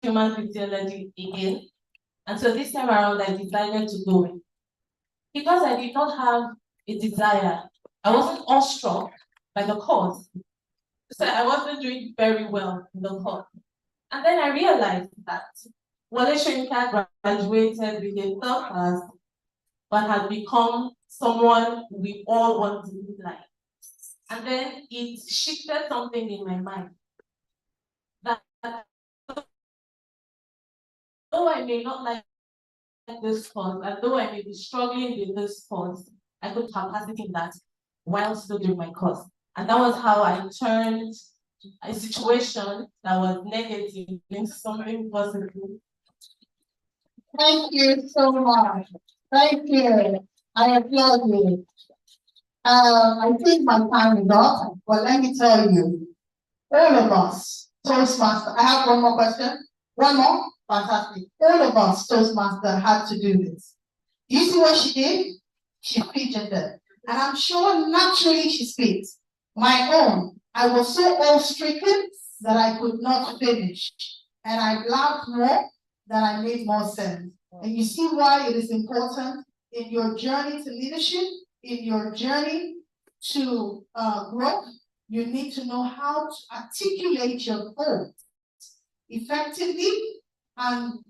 human physiology again. And so this time around, I decided to go. Because I did not have a desire, I wasn't awestruck by the course. So I wasn't doing very well in the course. And then I realized that Wale Soyinka graduated with a third class, but had become someone we all want to be like. And then it shifted something in my mind. That though I may not like this course, and though I may be struggling with this course, I could capacity in that while still doing my course. And that was how I turned a situation that was negative into something positive. Thank you so much. Thank you. I applaud you. I think my time is up, but let me tell you, all of us, Toastmaster, I have one more question. One more? Fantastic. All of us, Toastmaster, had to do this. Do you see what she did? She fidgeted. And I'm sure naturally she speaks. My own, I was so awe-stricken that I could not finish. And I laughed more than I made more sense. And you see why it is important in your journey to leadership, in your journey to growth, you need to know how to articulate your thoughts effectively and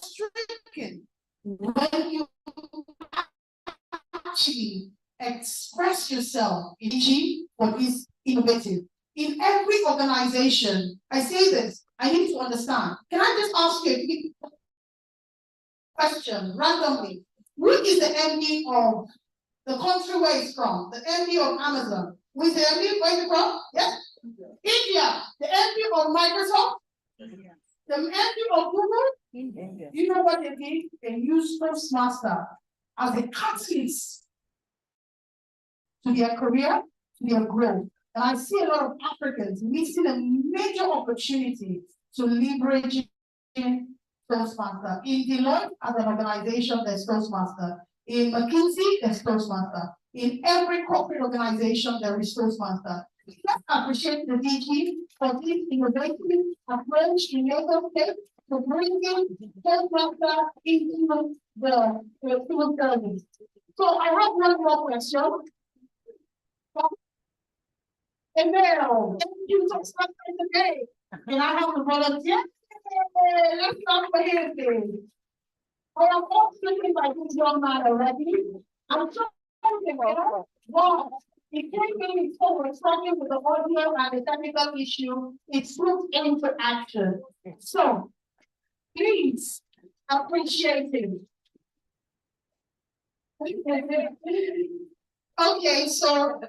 stricken when you actually express yourself in what is innovative. In every organization, I say this, I need to understand. Can I just ask you a question randomly? Who is the MD of the country where it's from? The MD of Amazon. Who is the MD? Where is it from? Yes? India. The MD of Microsoft? The MD of Google? India. You know what they did? They used Toastmaster as a catalyst to their career, to their growth. And I see a lot of Africans missing a major opportunity to leverage Toastmaster. In Deloitte, as an organization, there's Toastmaster. In McKinsey, there's Toastmaster. In every corporate organization, there is Toastmaster. Let's appreciate the DG for this innovative approach in Lagos State to bringing Toastmaster into the civil service. So I have one more question. And now, thank you so much today. And I have to volunteer. Let's start for him. I am not speaking by this young man already. I'm trying to wow. It came in, so we're starting with the audio and the technical issue. It's moved into action. So, please appreciate it. Okay, so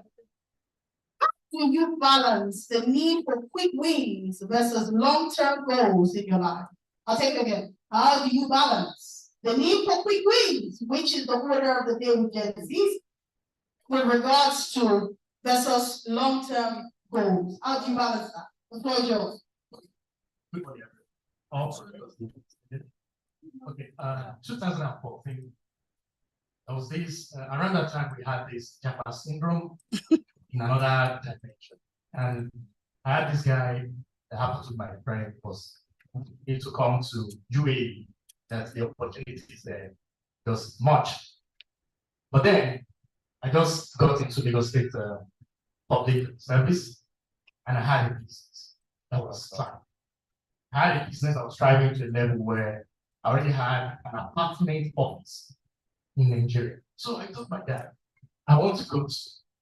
how do you balance the need for quick wins versus long-term goals in your life? I'll take it again. How do you balance the need for quick wins, which is the order of the day with Gen Z, with regards to versus long-term goals? How do you balance that? The floor is yours. Okay, 2014. There was this, around that time we had this Japa syndrome in another dimension. And I had this guy that happened to my friend was need to come to UAE, that the opportunities there was much. But then I just got into Lagos State public service and I had a business that was fine. I had a business I was driving to a level where I already had an apartment office in Nigeria. So I told my dad, I want to go to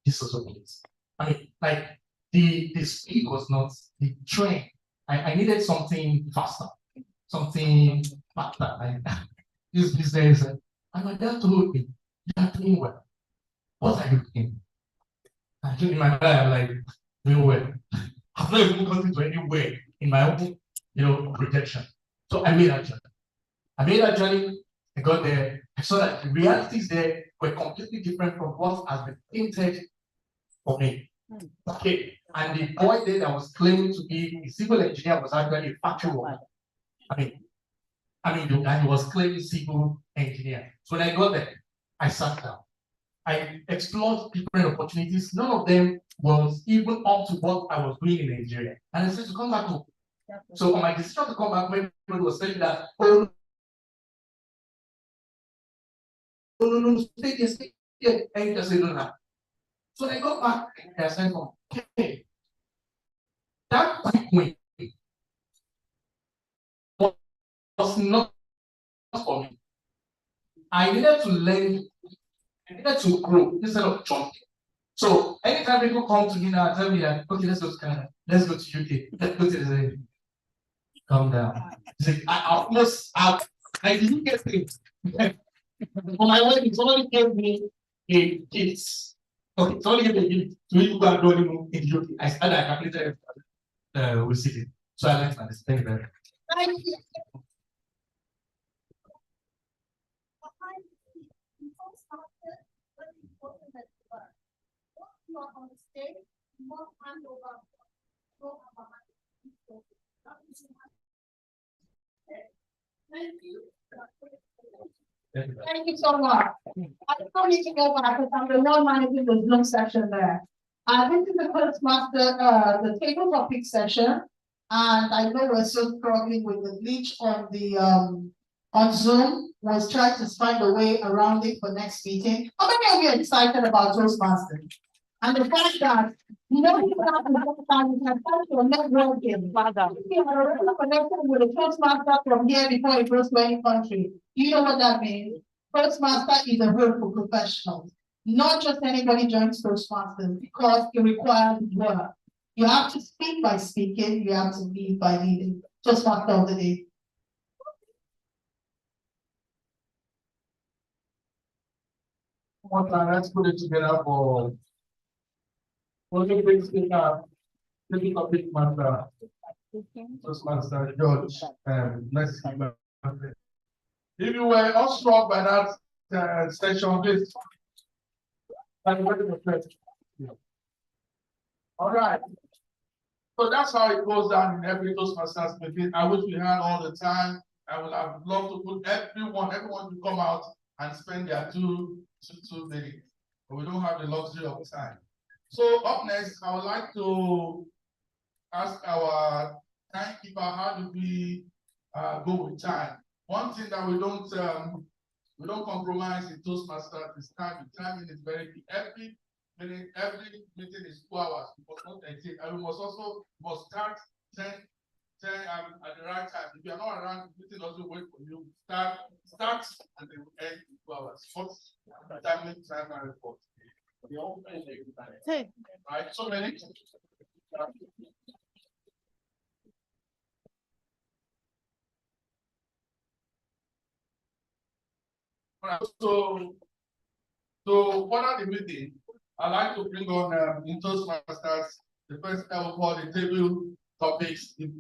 this sort of place. I mean, like the speed was not the train. I needed something faster, something faster. Like this business. And my dad told me, you are doing well. What are you doing? And in my mind, I'm like, doing well. I've not even gotten to anywhere in my own, projection. So I made that journey. I got there. I saw that the realities there were completely different from what has been painted for me. Okay. And the boy there that was claiming to be a civil engineer was actually a factory worker. And he was claiming civil engineer. So when I got there, I sat down. I explored different opportunities. None of them was even up to what I was doing in Nigeria. And I said to come back home. So on my decision to come back, when everybody was saying that, oh, no, stay here, and you just say no. So I got back and I said, okay, that quick win was not for me. I needed to learn, I needed to grow instead of jumping. So anytime people come to me now and tell me that, okay, let's go to Canada, let's go to UK, let's go to the calm down. Like, I didn't get things. For my wedding, somebody gave me a gift. Okay, somebody gave me a gift to even go and do anything in the UK. I started, I calculated with city. So I learned this. Thank you very much. Thank you. On the stage, more hand over. Thank you. Thank you so much. I don't need to go back because I'm the one managing the Zoom session there. This is the Toastmaster, the table topic session, and I know we're so struggling with the glitch on Zoom. Was trying to find a way around it for next meeting. How many of you are excited about Toastmasters? And the fact that you know you have your networking. You are connected with a Toastmaster from here before it goes to any country. You know what that means? Toastmaster is a hub for professionals. Not just anybody joins Toastmasters because it requires work. You have to speak by speaking, you have to lead by leading. Toastmaster of the day. Let's put it together for only big speaker, the topic master, Toastmaster George, next speaker. If you were awestruck by that session, please. All right. So that's how it goes down in every Toastmasters meeting. I wish we had all the time. I would have loved to put everyone to come out and spend their two minutes. But we don't have the luxury of time. So up next, I would like to ask our timekeeper, how do we go with time? One thing that we don't compromise in Toastmasters is time. Timing is very key. Every meeting is 2 hours. And we must start 10 at the right time. If you are not around, the meeting doesn't wait for you. Start and then end in 2 hours. What's the time and report? Right, so many. So further the meeting, I'd like to bring on in Toastmasters the first ever call the table topics. If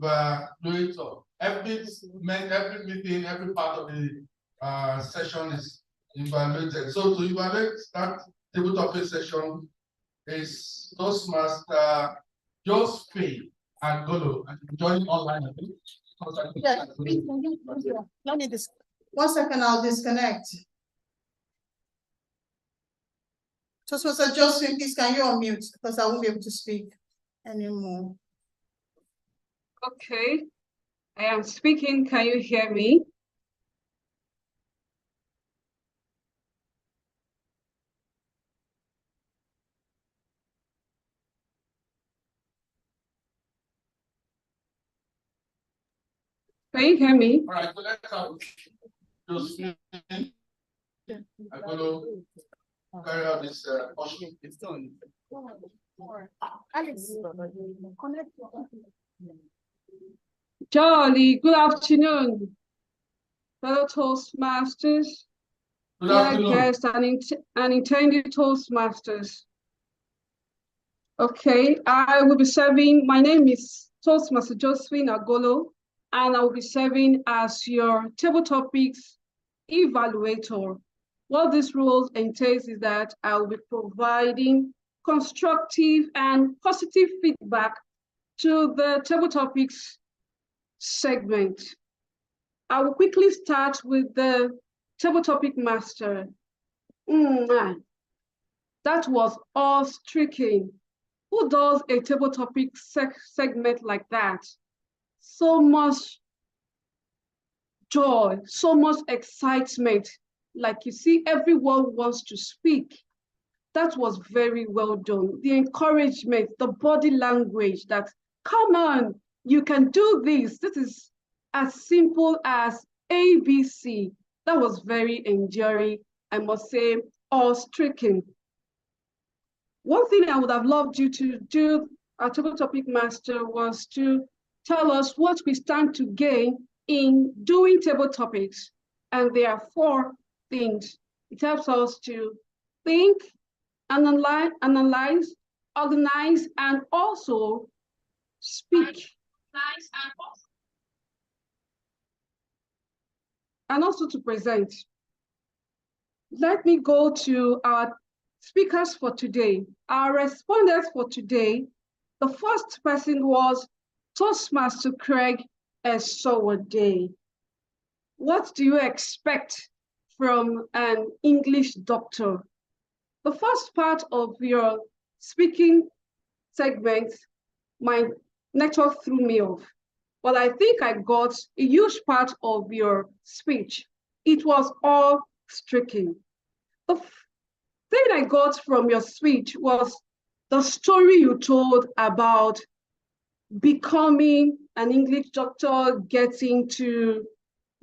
do it so every meeting, every part of the session is evaluated. So to evaluate that table topic session is Toastmaster Josephine and Golo, and join online. I think. Yes, please, let me 1 second, I'll disconnect. Toastmaster Josephine, please, can you unmute? Because I won't be able to speak anymore. Okay, I am speaking. Can you hear me? Can you hear me? All right, so let's have Josephine. I'm going to carry out this It's done. Jolly, good afternoon, fellow Toastmasters, dear guests and intended Toastmasters. Okay, I will be serving, my name is Toastmaster Josephine Agolo, and I will be serving as your table topics evaluator. What this role entails is that I will be providing constructive and positive feedback to the table topics segment. I will quickly start with the table topic master. That was awe-striking. Who does a table topic segment like that? so much joy, so much excitement. Like you see, everyone wants to speak. That was very well done. The encouragement, the body language that, come on, you can do this. This is as simple as ABC. That was very endearing, I must say, awe-stricken. One thing I would have loved you to do, our table topic master, was to tell us what we stand to gain in doing table topics. And there are 4 things. It helps us to think, analyze, organize, and also speak. And also to present. Let me go to our speakers for today. Our respondents for today, the first person was Toastmaster Craig Esowade. What do you expect from an English doctor? The first part of your speaking segment, my network threw me off, but I think I got a huge part of your speech. It was all striking. The thing I got from your speech was the story you told about becoming an English doctor, getting to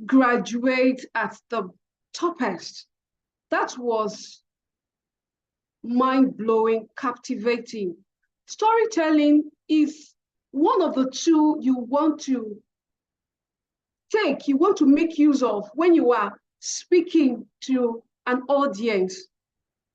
graduate at the toppest. That was mind-blowing, captivating. Storytelling is one of the 2 you want to take, you want to make use of when you are speaking to an audience.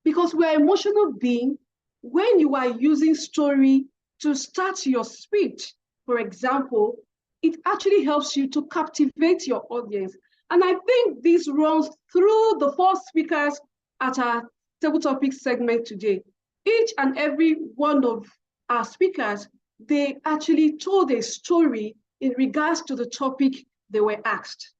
Because we're emotional beings, when you are using story to start your speech, for example, it actually helps you to captivate your audience. And I think this runs through the 4 speakers at our table topic segment today. Each and every one of our speakers, they actually told a story in regards to the topic they were asked.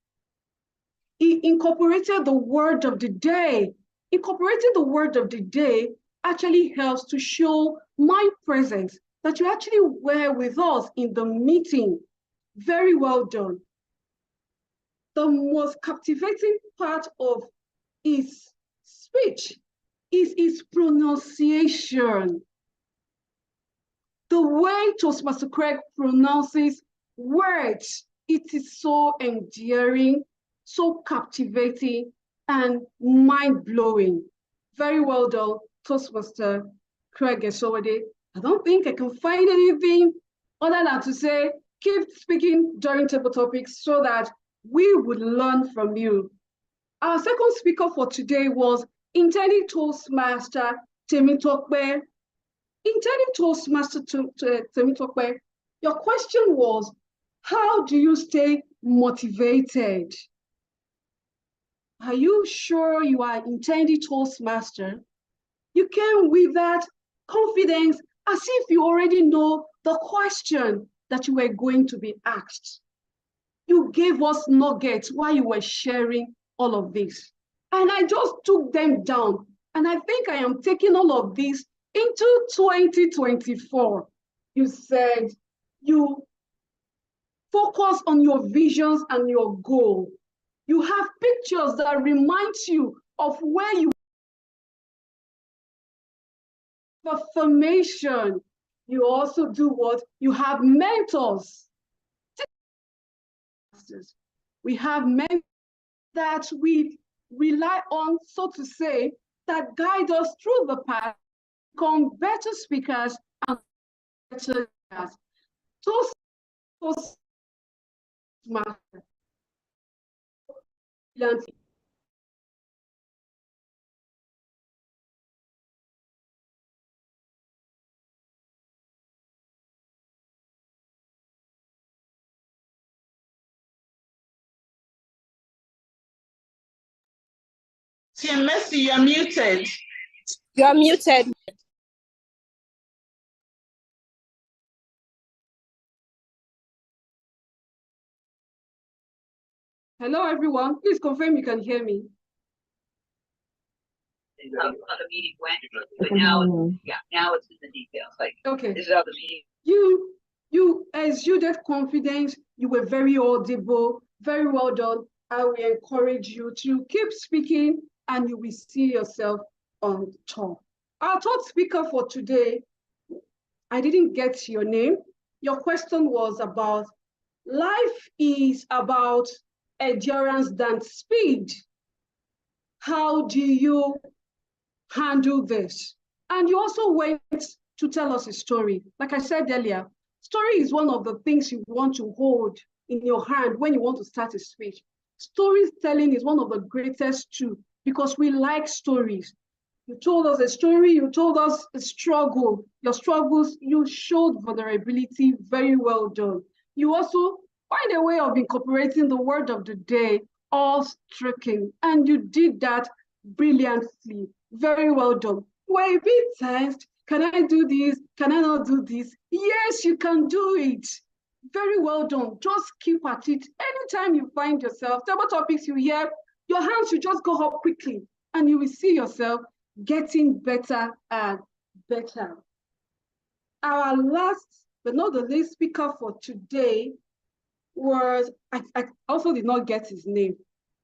He incorporated the word of the day. Incorporating the word of the day actually helps to show my presence, that you actually were with us in the meeting. Very well done. The most captivating part of his speech is his pronunciation. The way Toastmaster Craig pronounces words, it is so endearing, so captivating, and mind-blowing. Very well done, Toastmaster Craig Esowade. I don't think I can find anything other than to say, keep speaking during table topics so that we would learn from you. Our second speaker for today was intending Toastmaster Temitope. Intending Toastmaster Temitope, your question was, how do you stay motivated? Are you sure you are intending Toastmaster? You came with that confidence as if you already know the question that you were going to be asked. You gave us nuggets while you were sharing all of this. And I just took them down. And I think I am taking all of this into 2024. You said you focus on your visions and your goal. You have pictures that remind you of where you are. Affirmation. You also do what? You have mentors. We have mentors that we rely on, so to say, that guide us through the path, become better speakers and better leaders. Mercy, you are muted. You are muted. Hello, everyone. Please confirm you can hear me. How the meeting went, but now, yeah, now it's in the details. Like, okay, this is how the meeting. You You exuded confidence. You were very audible, very well done. I will encourage you to keep speaking and you will see yourself on top. Our third speaker for today, I didn't get your name. Your question was about life is about endurance than speed. How do you handle this? And you also went to tell us a story. Like I said earlier, story is one of the things you want to hold in your hand when you want to start a speech. Storytelling is one of the greatest too, because we like stories. You told us a story, you told us a struggle, your struggles, you showed vulnerability, very well done. You also find a way of incorporating the word of the day, all striking, and you did that brilliantly, very well done. We're a bit tensed. Can I do this? Can I not do this? Yes, you can do it. Very well done. Just keep at it. Anytime you find yourself, several topics you hear, your hands should just go up quickly and you will see yourself getting better and better. Our last, but not the least speaker for today was, I also did not get his name,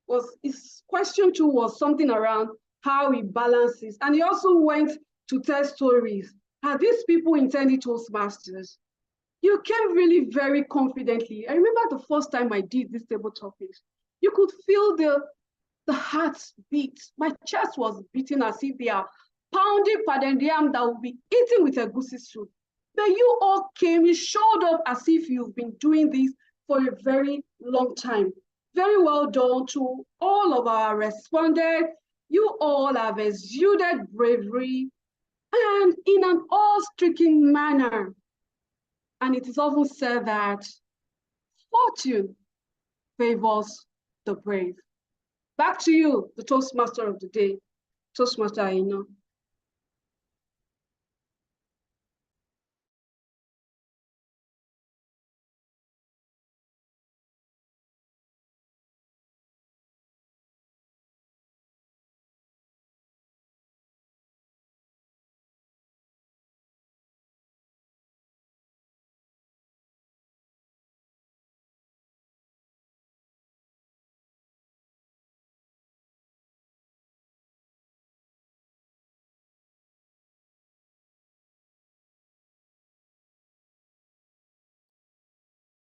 was his question too was something around how he balances. And he also went to tell stories. Are these people intended Toastmasters? You came really very confidently. I remember the first time I did these table topics, you could feel the heart beat. My chest was beating as if they are pounding pounded yam that will be eaten with a goosey soup. But you all came, you showed up as if you've been doing this for a very long time. Very well done to all of our respondents. You all have exuded bravery and in an awe-stricken manner. And it is often said that fortune favors the brave. Back to you, the Toastmaster of the day, Toastmaster Aina.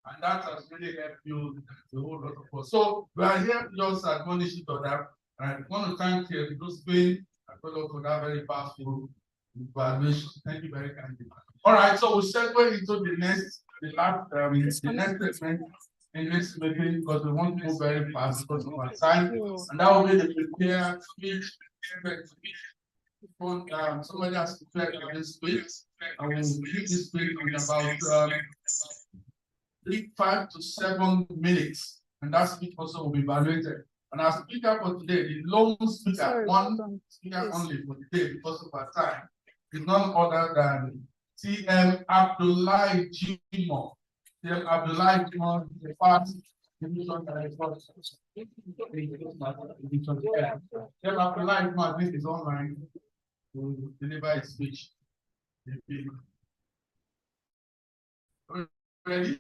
And that has really helped you the whole lot of us. So we are here to just admonish each other. And I want to thank Josephine for that very powerful evaluation. Thank you very kindly. All right, so we'll segue into the next segment in this meeting because we want to move very fast because of our time. And that will be the prepared speech. Somebody has prepared this speech. I will give this speech in about 5 to 7 minutes, and that speech also will be evaluated. And our speaker for today, the lone speaker, one speaker only for today because of our time, is none other than TM Abdullahi Jimo. TM Abdullahi Jimo is the first division director. TM Abdullahi Jimo, I think, is online to deliver his speech. Ready?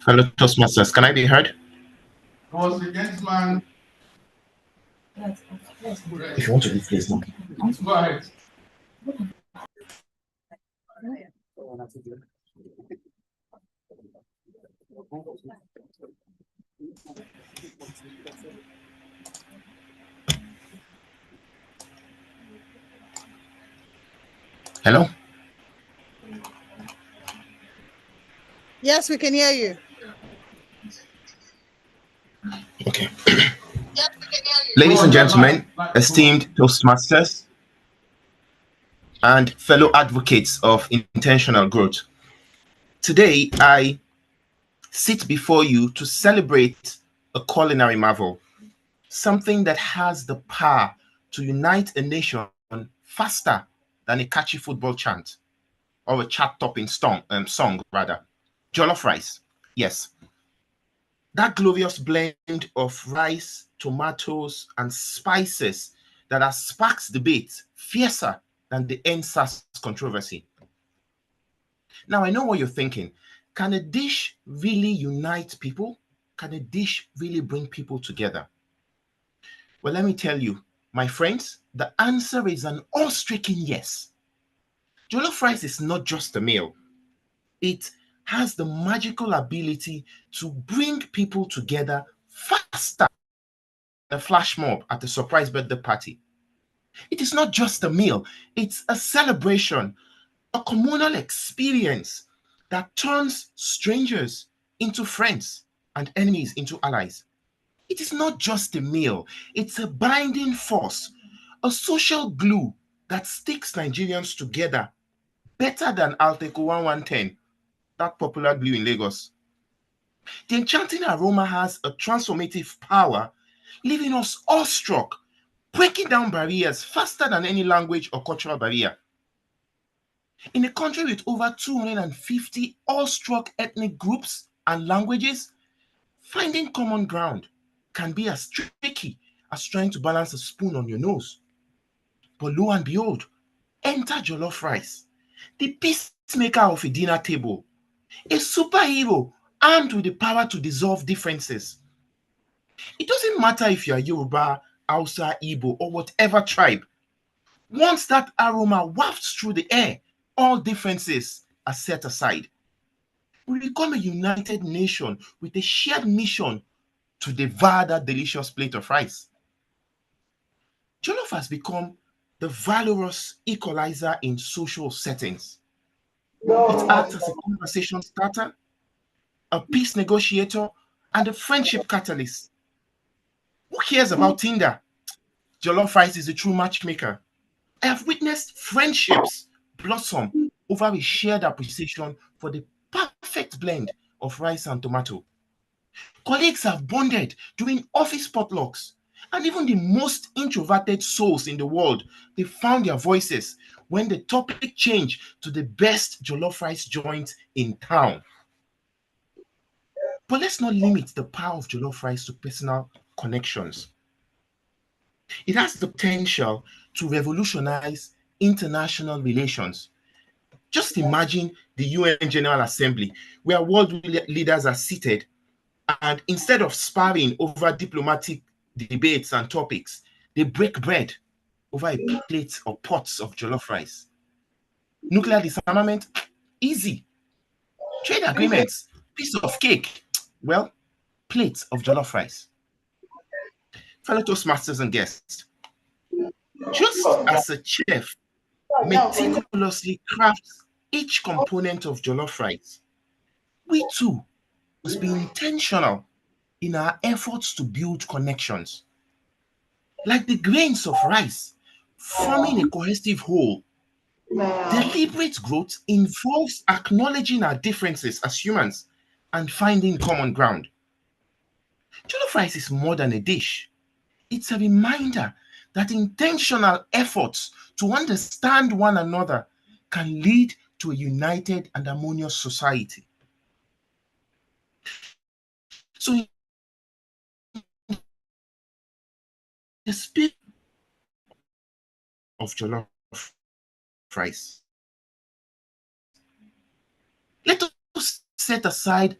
Hello, Toastmasters. Can I be heard? Was the gentleman. If you want to leave, please, no. Go ahead. Hello? Yes, we can hear you. Okay. Ladies and gentlemen, esteemed Toastmasters, and fellow advocates of intentional growth, today I sit before you to celebrate a culinary marvel, something that has the power to unite a nation faster than a catchy football chant or a chart-topping song, rather. Jollof rice, yes. That glorious blend of rice, tomatoes, and spices that has sparked debate fiercer than the NSAS controversy. Now, I know what you're thinking. Can a dish really unite people? Can a dish really bring people together? Well, let me tell you, my friends, the answer is an awe-striking yes. Jollof rice is not just a meal. It has the magical ability to bring people together faster than a flash mob at a surprise birthday party. It is not just a meal, it's a celebration, a communal experience that turns strangers into friends and enemies into allies. It is not just a meal, it's a binding force, a social glue that sticks Nigerians together better than Alteco 1110, that popular glue in Lagos. The enchanting aroma has a transformative power, leaving us awestruck, breaking down barriers faster than any language or cultural barrier. In a country with over 250 awestruck ethnic groups and languages, finding common ground can be as tricky as trying to balance a spoon on your nose. But lo and behold, enter jollof rice, the peacemaker of a dinner table, a superhero armed with the power to dissolve differences. It doesn't matter if you're Yoruba, Hausa, Igbo, or whatever tribe. Once that aroma wafts through the air, all differences are set aside. We become a united nation with a shared mission to devour that delicious plate of rice. Jollof has become the valorous equalizer in social settings. It acts as a conversation starter, a peace negotiator, and a friendship catalyst. Who cares about Tinder? Jollof rice is a true matchmaker. I have witnessed friendships blossom over a shared appreciation for the perfect blend of rice and tomato. Colleagues have bonded during office potlucks, and even the most introverted souls in the world, they found their voices when the topic changed to the best jollof rice joint in town. But let's not limit the power of jollof rice to personal connections. It has the potential to revolutionize international relations. Just imagine the UN General Assembly, where world leaders are seated, and instead of sparring over diplomatic debates and topics, they break bread over a plate or pots of jollof rice. Nuclear disarmament, easy. Trade agreements, piece of cake. Well, plates of jollof rice. Fellow Toastmasters and guests, just as a chef meticulously crafts each component of jollof rice, we too must be intentional in our efforts to build connections. Like the grains of rice, forming a cohesive whole. Deliberate growth involves acknowledging our differences as humans and finding common ground. Jollof rice is more than a dish. It's a reminder that intentional efforts to understand one another can lead to a united and harmonious society. So, in the spirit of jollof rice, let us set aside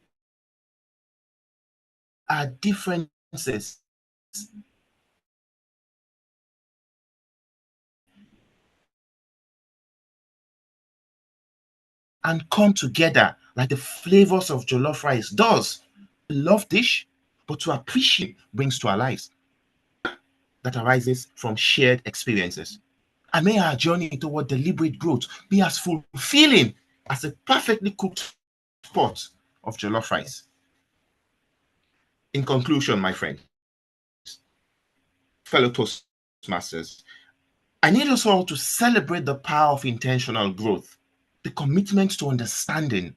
our differences and come together like the flavors of jollof rice does. A love dish, but to appreciate brings to our lives that arises from shared experiences. And may our journey toward deliberate growth be as fulfilling as a perfectly cooked pot of jollof rice. In conclusion, my friends, fellow Toastmasters, I need us all to celebrate the power of intentional growth, the commitment to understanding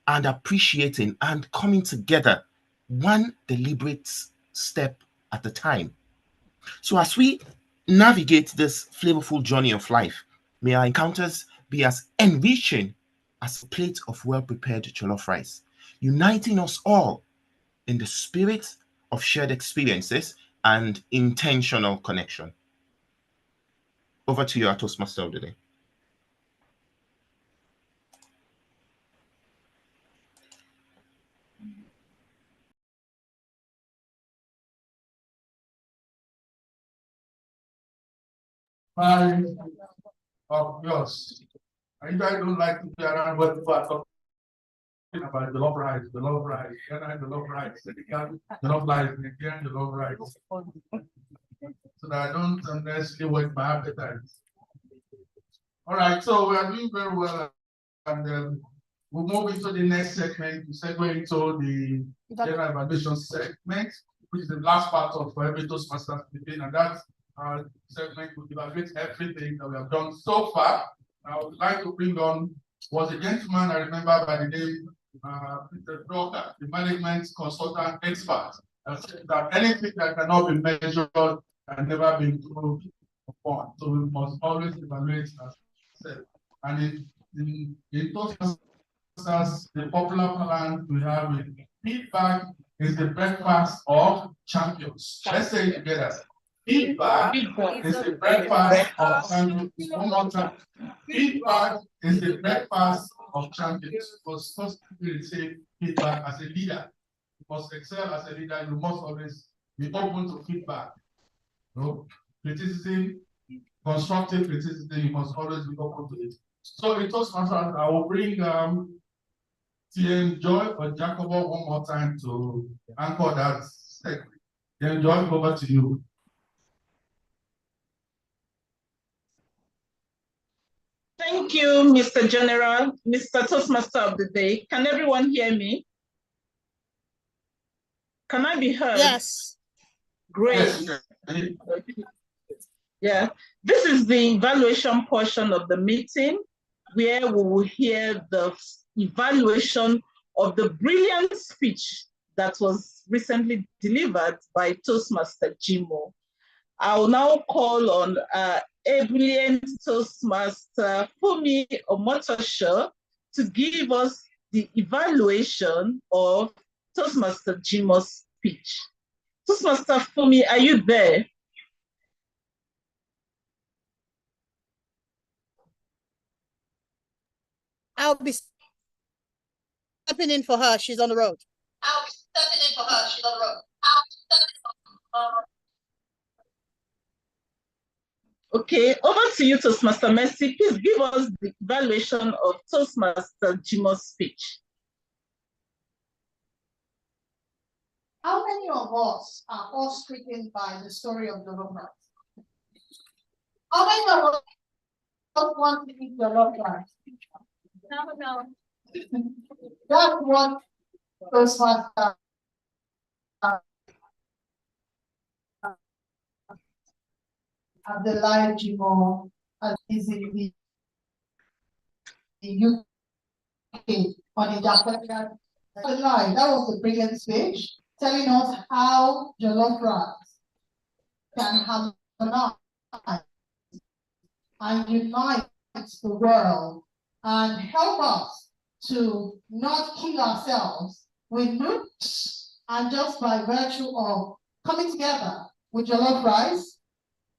and appreciating and coming together one deliberate step at a time. So as we navigate this flavorful journey of life, may our encounters be as enriching as a plate of well-prepared jollof rice, uniting us all in the spirit of shared experiences and intentional connection. Over to you, our Toastmaster of the day. Five of yours. I usually don't like to be around what people are talking about the love rights, the love rights, the love rights, the love life, the love rights. So that I don't unnecessarily whet my appetite. All right, so we are doing very well, and we'll move into the next segment. We segue into the general evaluation segment, which is the last part of every Toastmasters meeting, and that segment will evaluate everything that we have done so far. I would like to bring on was a gentleman I remember by the name Mr. Broker, the management consultant expert, that anything that cannot be measured can never be improved upon. So we must always evaluate ourselves. And in Toastmasters, the popular plan we have is feedback is the breakfast of champions. Let's say it together. Feedback is the breakfast of champions. One more time. Feedback is the breakfast of champions. Because first people say feedback as a leader. You must excel as a leader. You must always be open to feedback. No? Criticism, constructive criticism, you must always be open to it. So in Toastmasters, I will bring TM Joy or Jacobo one more time to anchor that segment. TM Joy, over to you. Thank you, Mr. General, Mr. Toastmaster of the Day. Can everyone hear me? Can I be heard? Yes. Great. Yes. Yeah, this is the evaluation portion of the meeting where we will hear the evaluation of the brilliant speech that was recently delivered by Toastmaster Jimo. I will now call on a brilliant Toastmaster Fumi Omotosho to give us the evaluation of Toastmaster Jimo's speech. Toastmaster Fumi, are you there? I'll be stepping in for her. She's on the road. Okay, over to you, Toastmaster Mercy. Please give us the evaluation of Toastmaster Jimo's speech. How many of us are awe-stricken by the story of the love rights? How many of us want to eat the love rights? No. That's what Toastmasters at the live Jimo is in the UK on a Japanese live. That was a brilliant speech telling us how jollof rice can harmonize and unite the world and help us to not kill ourselves with nukes, and just by virtue of coming together with jollof rice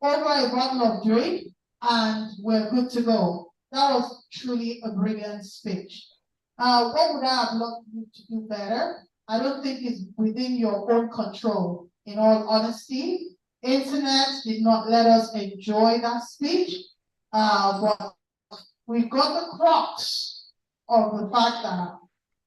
over a bottle of drink, and we're good to go. That was truly a brilliant speech. What would I have loved you to do better? I don't think it's within your own control, in all honesty. Internet did not let us enjoy that speech, but we got the crux of the fact that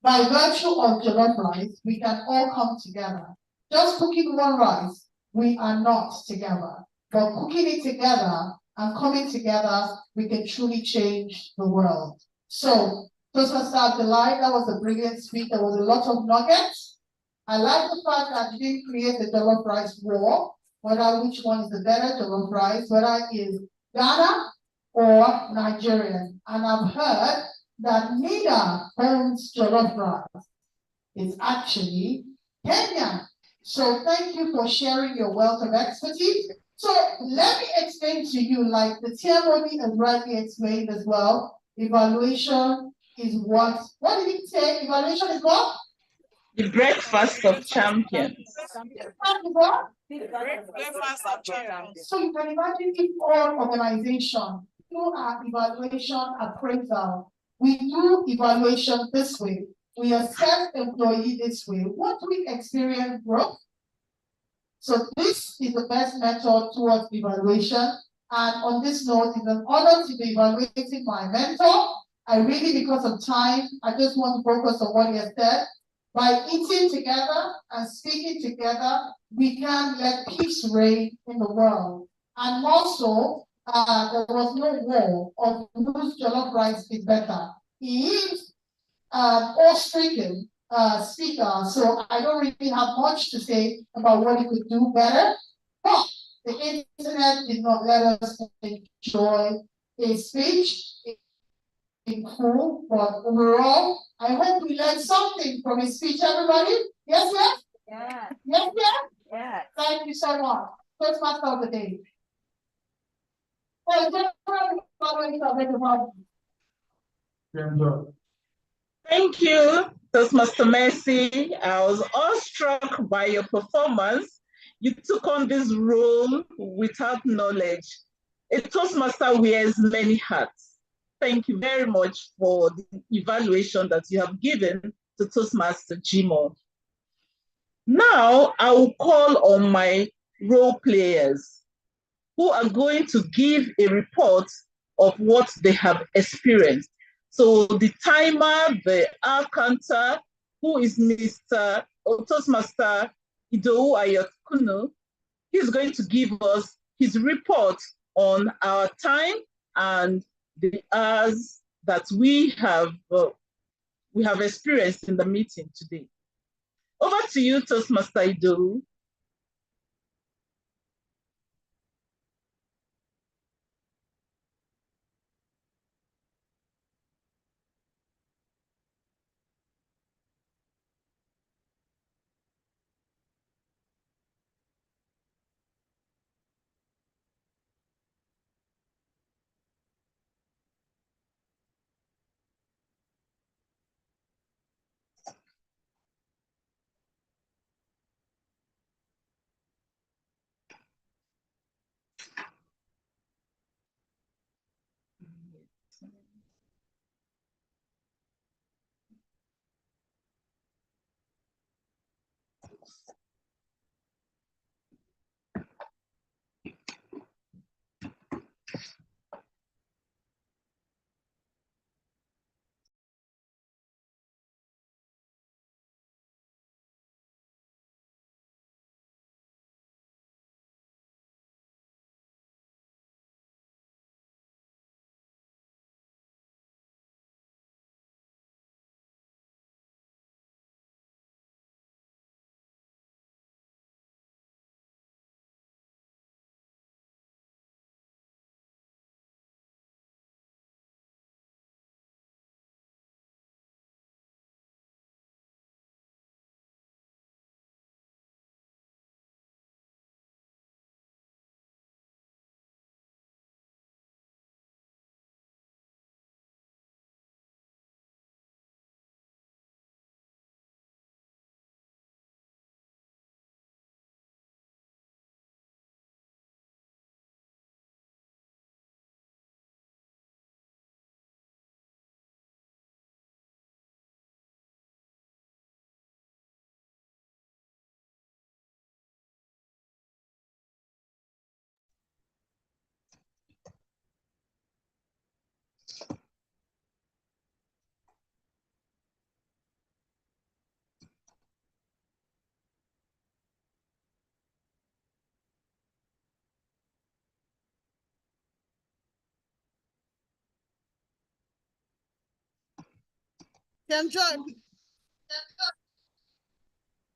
by virtue of jollof rice, we can all come together. Just cooking one rice, we are not together. But cooking it together and coming together, we can truly change the world. So, Toastmasters Delight, that was a brilliant speech. There was a lot of nuggets. I like the fact that you didn't create the jollof rice war, whether which one is the better jollof rice, whether it is Ghana or Nigerian. And I've heard that neither owns jollof rice. It's actually Kenyan. So thank you for sharing your wealth of expertise. So let me explain to you, like the TMOD has rightly explained as well, evaluation is what did he say? Evaluation is what? The breakfast of champions. What? The breakfast of champions. So you can imagine if all organizations do our evaluation appraisal, we do evaluation this way, we assess employee this way, what do we experience growth? So this is the best method towards evaluation, And on this note, it's an honor to be evaluating my mentor. I really, because of time, I just want to focus on what he has said. By eating together and speaking together, we can let peace reign in the world. And also, there was no war of whose jollof rice is better. He is Austrian speaker, so I don't really have much to say about what he could do better. But the internet did not let us enjoy his speech. It's cool, but overall, I hope we learned something from his speech, everybody. Yes, yes? Yeah. Yes, yes? Yeah. Thank you so much. Toastmaster of the day. Oh, Thank you, Toastmaster Mercy. I was awestruck by your performance. You took on this role without knowledge. A Toastmaster wears many hats. Thank you very much for the evaluation that you have given to Toastmaster Jimo. Now, I will call on my role players who are going to give a report of what they have experienced. So the timer, the hour counter, who is Mr. Toastmaster Idowu Ayokunu, he's going to give us his report on our time and the hours that we have experienced in the meeting today. Over to you, Toastmaster Idowu.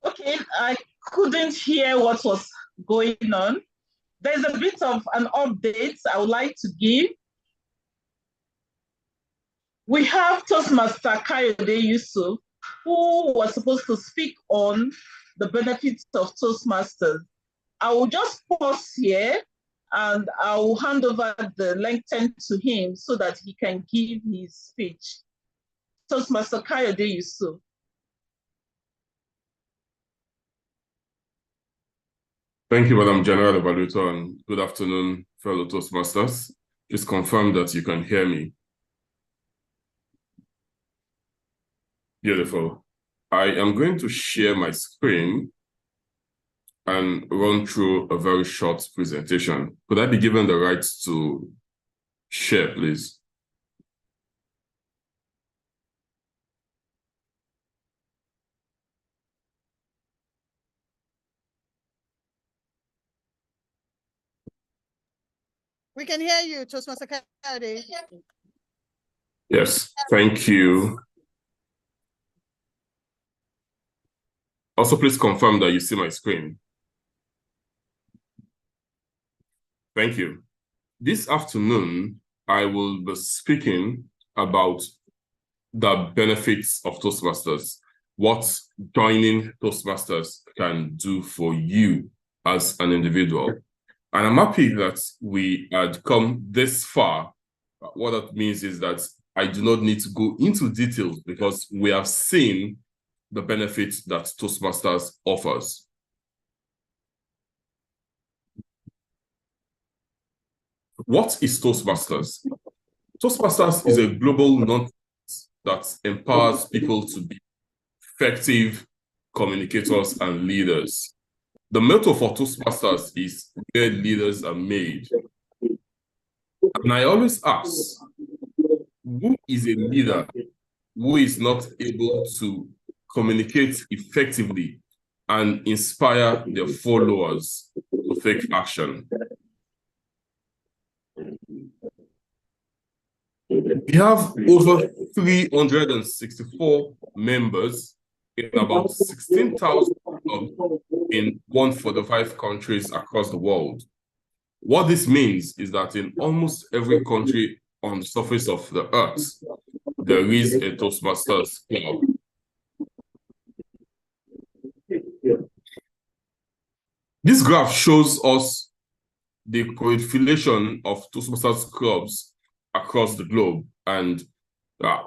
Okay, I couldn't hear what was going on. There's a bit of an update I would like to give. We have Toastmaster Kayode Yusuf, who was supposed to speak on the benefits of Toastmasters. I will just pause here and I will hand over the lectern to him so that he can give his speech. Toastmaster Kayode Yusuf. Thank you, Madam General Evaluator, and good afternoon, fellow Toastmasters. Please confirm that you can hear me. Beautiful. I am going to share my screen and run through a very short presentation. Could I be given the right to share, please? We can hear you, Toastmaster Kennedy. Yes, thank you. Also, please confirm that you see my screen. Thank you. This afternoon, I will be speaking about the benefits of Toastmasters, what joining Toastmasters can do for you as an individual. And I'm happy that we had come this far. What that means is that I do not need to go into details because we have seen the benefits that Toastmasters offers. What is Toastmasters? Toastmasters is a global nonprofit that empowers people to be effective communicators and leaders. The motto for Toastmasters is where leaders are made. And I always ask, who is a leader who is not able to communicate effectively and inspire their followers to take action? We have over 364 members in about 16,000 clubs in 145 countries across the world. What this means is that in almost every country on the surface of the earth, there is a Toastmasters club. This graph shows us the correlation of Toastmasters clubs across the globe. And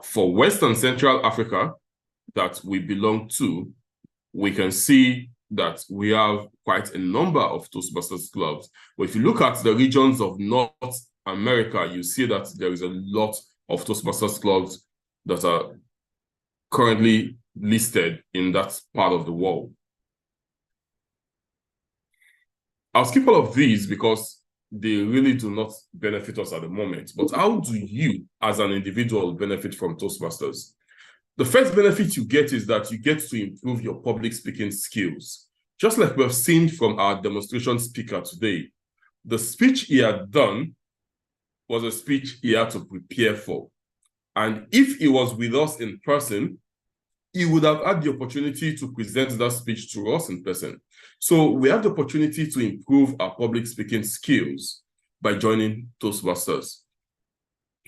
for West and Central Africa that we belong to, we can see that we have quite a number of Toastmasters clubs. But if you look at the regions of North America, you see that there is a lot of Toastmasters clubs that are currently listed in that part of the world. I'll skip all of these because they really do not benefit us at the moment. But how do you, as an individual, benefit from Toastmasters? The first benefit you get is that you get to improve your public speaking skills. Just like we have seen from our demonstration speaker today, the speech he had done was a speech he had to prepare for. And if he was with us in person, he would have had the opportunity to present that speech to us in person. So we have the opportunity to improve our public speaking skills by joining Toastmasters.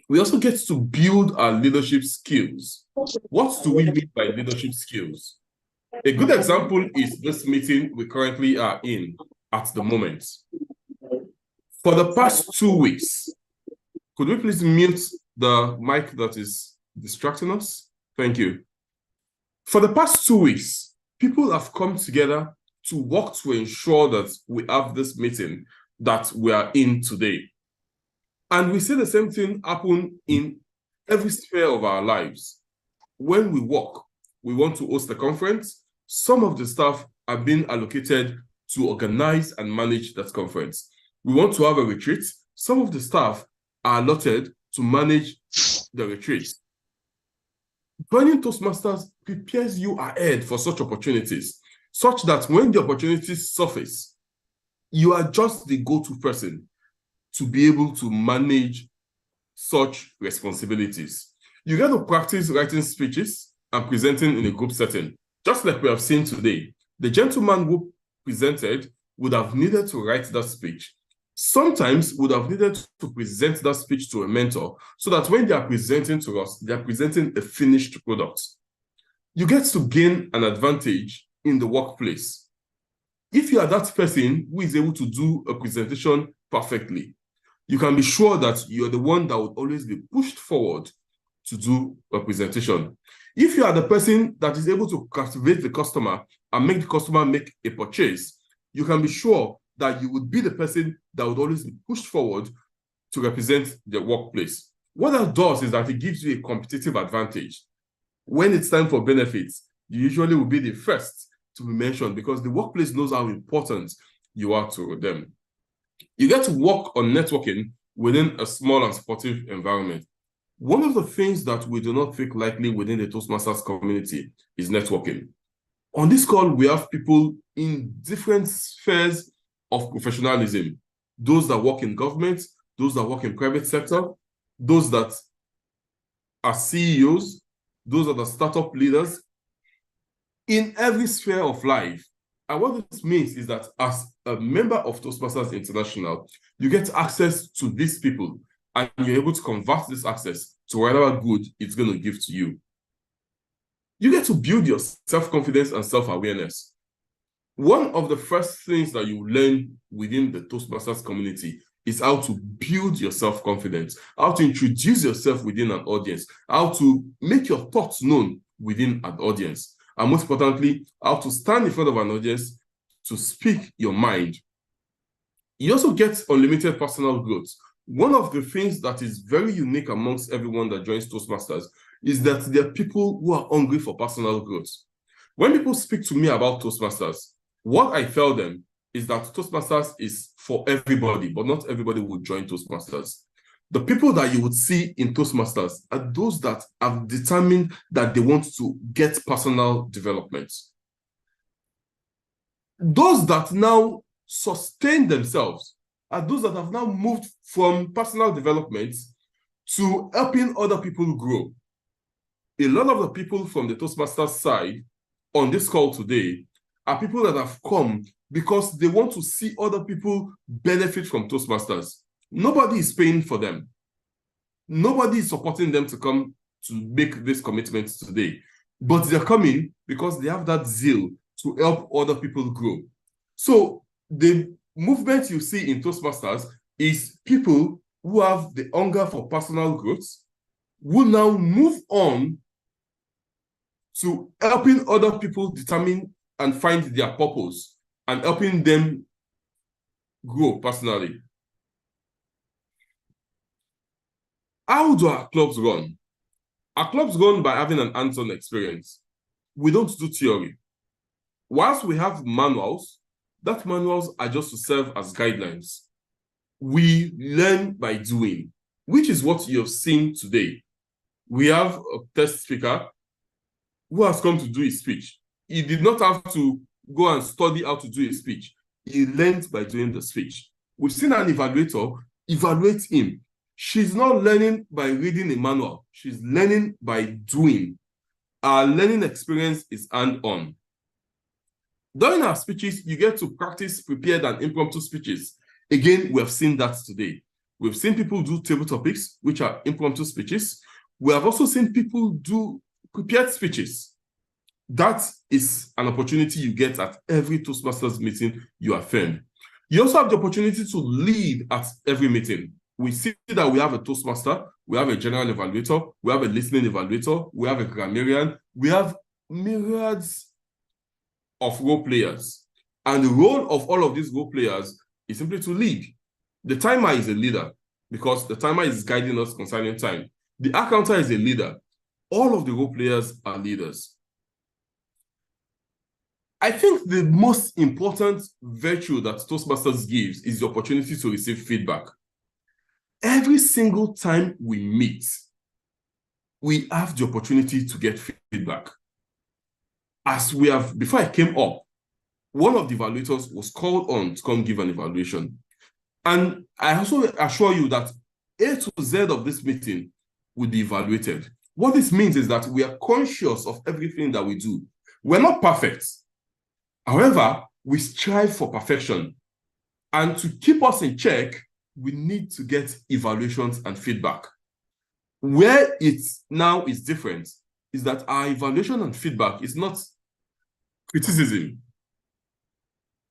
We also get to build our leadership skills. What do we mean by leadership skills? A good example is this meeting we currently are in at the moment. For the past 2 weeks, could we please mute the mic that is distracting us? Thank you. For the past 2 weeks, people have come together to work to ensure that we have this meeting that we are in today. And we see the same thing happen in every sphere of our lives. When we work, we want to host a conference. Some of the staff are being allocated to organize and manage that conference. We want to have a retreat. Some of the staff are allotted to manage the retreat. Joining Toastmasters prepares you ahead for such opportunities, such that when the opportunities surface, you are just the go-to person to be able to manage such responsibilities. You get to practice writing speeches and presenting in a group setting. Just like we have seen today, the gentleman who presented would have needed to write that speech. Sometimes would have needed to present that speech to a mentor so that when they are presenting to us, they are presenting a finished product. You get to gain an advantage in the workplace. If you are that person who is able to do a presentation perfectly, you can be sure that you're the one that would always be pushed forward to do a presentation. If you are the person that is able to captivate the customer and make the customer make a purchase, you can be sure that you would be the person that would always be pushed forward to represent the workplace. What that does is that it gives you a competitive advantage. When it's time for benefits, you usually will be the first to be mentioned because the workplace knows how important you are to them. You get to work on networking within a small and supportive environment. One of the things that we do not take lightly within the Toastmasters community is networking. On this call, we have people in different spheres of professionalism. Those that work in government, those that work in private sector, those that are CEOs, those that are startup leaders, in every sphere of life. And what this means is that as a member of Toastmasters International, you get access to these people and you're able to convert this access to whatever good it's going to give to you. You get to build your self-confidence and self-awareness. One of the first things that you learn within the Toastmasters community is how to build your self-confidence, how to introduce yourself within an audience, how to make your thoughts known within an audience, and most importantly, how to stand in front of an audience to speak your mind. You also get unlimited personal growth. One of the things that is very unique amongst everyone that joins Toastmasters is that there are people who are hungry for personal growth. When people speak to me about Toastmasters, what I tell them is that Toastmasters is for everybody, but not everybody will join Toastmasters. The people that you would see in Toastmasters are those that have determined that they want to get personal development. Those that now sustain themselves are those that have now moved from personal development to helping other people grow. A lot of the people from the Toastmasters side on this call today are people that have come because they want to see other people benefit from Toastmasters. Nobody is paying for them. Nobody is supporting them to come to make this commitment today. But they're coming because they have that zeal to help other people grow. So the movement you see in Toastmasters is people who have the hunger for personal growth, who now move on to helping other people determine and find their purpose and helping them grow personally. How do our clubs run? Our clubs run by having an hands-on experience. We don't do theory. Whilst we have manuals, that manuals are just to serve as guidelines. We learn by doing, which is what you have seen today. We have a test speaker who has come to do his speech. He did not have to go and study how to do a speech. He learned by doing the speech. We've seen an evaluator evaluate him. She's not learning by reading a manual. She's learning by doing. Our learning experience is hand-on. During our speeches, you get to practice prepared and impromptu speeches. Again, we have seen that today. We've seen people do table topics, which are impromptu speeches. We have also seen people do prepared speeches. That is an opportunity you get at every Toastmasters meeting you attend. You also have the opportunity to lead at every meeting. We see that we have a Toastmaster, we have a general evaluator, we have a listening evaluator, we have a grammarian, we have myriads of role players. And the role of all of these role players is simply to lead. The timer is a leader because the timer is guiding us concerning time. The accountant is a leader. All of the role players are leaders. I think the most important virtue that Toastmasters gives is the opportunity to receive feedback. Every single time we meet, we have the opportunity to get feedback. As we have, before I came up, one of the evaluators was called on to come give an evaluation. And I also assure you that A to Z of this meeting will be evaluated. What this means is that we are conscious of everything that we do. We're not perfect. However, we strive for perfection. And to keep us in check, we need to get evaluations and feedback. Where it now is different is that our evaluation and feedback is not criticism.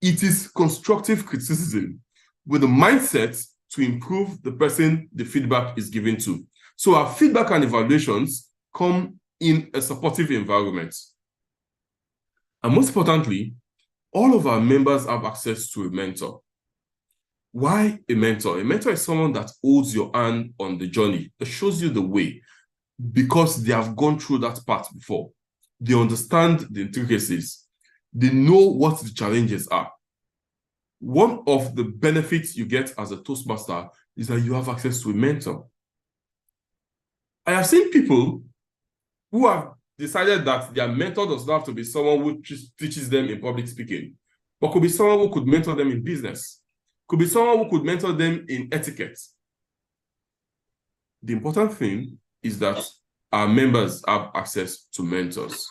It is constructive criticism with a mindset to improve the person the feedback is given to. So our feedback and evaluations come in a supportive environment. And most importantly, all of our members have access to a mentor. Why a mentor? A mentor is someone that holds your hand on the journey, that shows you the way, because they have gone through that path before. They understand the intricacies. They know what the challenges are. One of the benefits you get as a Toastmaster is that you have access to a mentor. I have seen people who have decided that their mentor does not have to be someone who teaches them in public speaking, but could be someone who could mentor them in business, could be someone who could mentor them in etiquette. The important thing is that our members have access to mentors.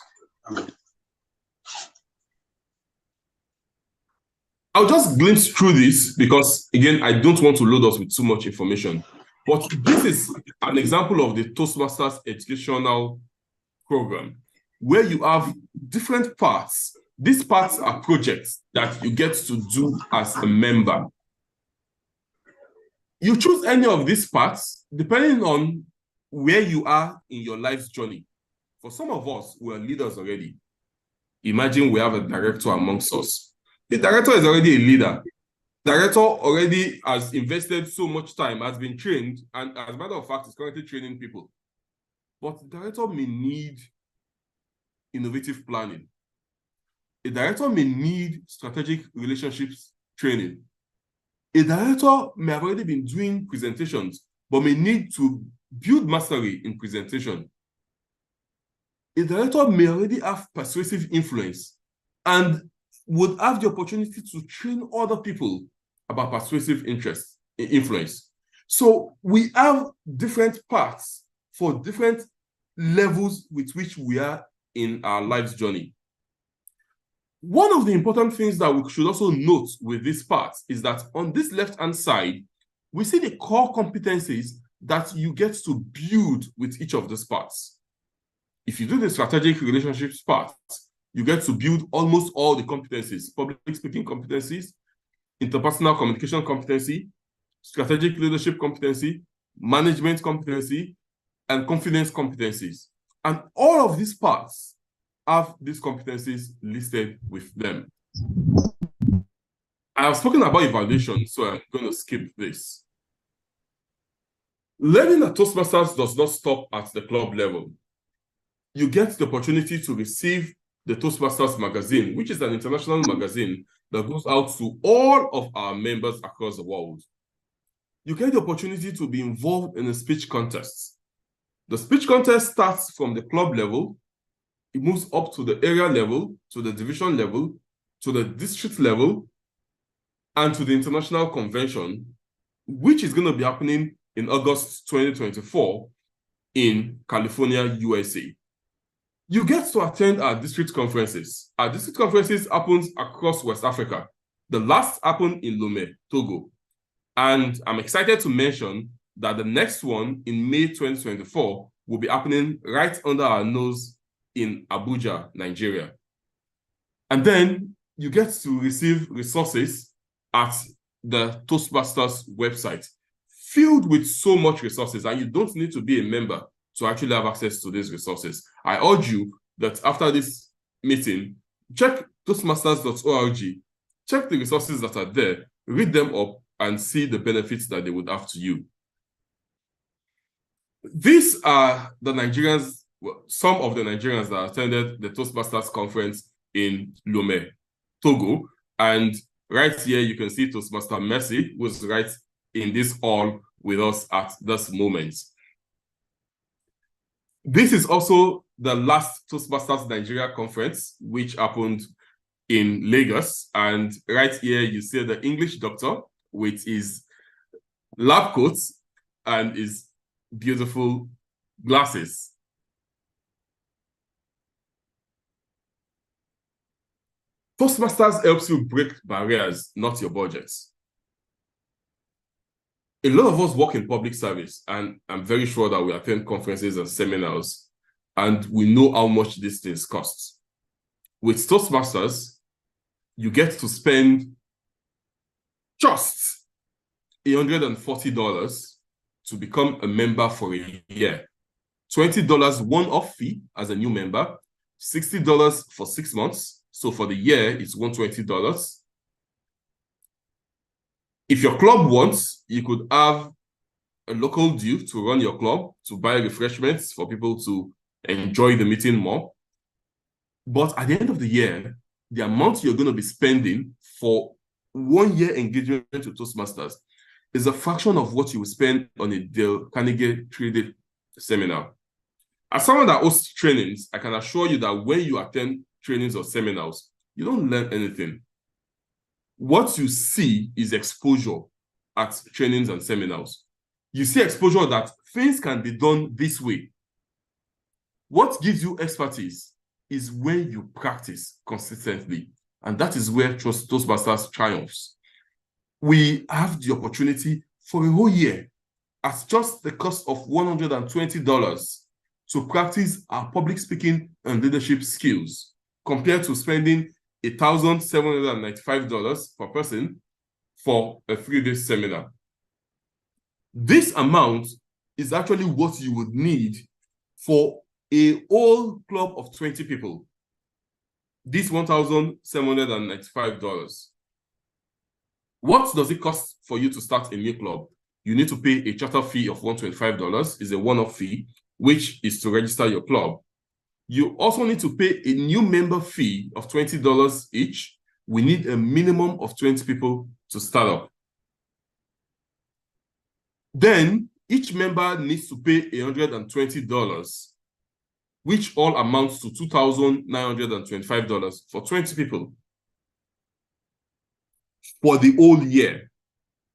I'll just glimpse through this because, again, I don't want to load us with too much information. But this is an example of the Toastmasters educational program where you have different parts. These parts are projects that you get to do as a member. You choose any of these parts depending on where you are in your life's journey. For some of us, we are leaders already. Imagine we have a director amongst us. The director is already a leader. Director already has invested so much time, has been trained, and as a matter of fact, is currently training people. But the director may need innovative planning. A director may need strategic relationships training. A director may have already been doing presentations, but may need to build mastery in presentation. A director may already have persuasive influence and would have the opportunity to train other people about persuasive influence. So we have different paths for different levels with which we are in our life's journey. One of the important things that we should also note with this part is that on this left-hand side, we see the core competencies that you get to build with each of these parts. If you do the strategic relationships part, you get to build almost all the competencies: public speaking competencies, interpersonal communication competency, strategic leadership competency, management competency, and confidence competencies. And all of these parts have these competencies listed with them. I have spoken about evaluation, so I'm going to skip this. Learning at Toastmasters does not stop at the club level. You get the opportunity to receive the Toastmasters magazine, which is an international magazine that goes out to all of our members across the world. You get the opportunity to be involved in a speech contest. The speech contest starts from the club level. It moves up to the area level, to the division level, to the district level, and to the international convention, which is going to be happening in August 2024 in California, USA. You get to attend our district conferences. Our district conferences happen across West Africa. The last happened in Lomé, Togo. And I'm excited to mention that the next one in May 2024 will be happening right under our nose in Abuja, Nigeria. And then you get to receive resources at the Toastmasters website, filled with so much resources, and you don't need to be a member to actually have access to these resources. I urge you that after this meeting, check toastmasters.org, check the resources that are there, read them up, and see the benefits that they would have to you. These are the Nigerians, some of the Nigerians that attended the Toastmasters conference in Lomé, Togo. And right here, you can see Toastmaster Mercy, who is right in this hall with us at this moment. This is also the last Toastmasters Nigeria conference, which happened in Lagos. And right here, you see the English doctor with his lab coat and his beautiful glasses. Toastmasters helps you break barriers, not your budgets. A lot of us work in public service, and I'm very sure that we attend conferences and seminars, and we know how much these things cost. With Toastmasters, you get to spend just $140 to become a member for a year. $20 one-off fee as a new member, $60 for 6 months. So for the year, it's $120. If your club wants, you could have a local due to run your club, to buy refreshments for people to enjoy the meeting more. But at the end of the year, the amount you're going to be spending for 1 year engagement with Toastmasters is a fraction of what you will spend on a Dale Carnegie 3-day seminar. As someone that hosts trainings, I can assure you that when you attend trainings or seminars, you don't learn anything. What you see is exposure at trainings and seminars. You see exposure that things can be done this way. What gives you expertise is when you practice consistently. And that is where Toastmasters triumphs. We have the opportunity for a whole year at just the cost of $120 to practice our public speaking and leadership skills, compared to spending $1,795 per person for a 3-day seminar. This amount is actually what you would need for a whole club of 20 people. This $1,795. What does it cost for you to start a new club? You need to pay a charter fee of $125, is a one-off fee, which is to register your club. You also need to pay a new member fee of $20 each. We need a minimum of 20 people to start up. Then each member needs to pay $120, which all amounts to $2,925 for 20 people for the whole year,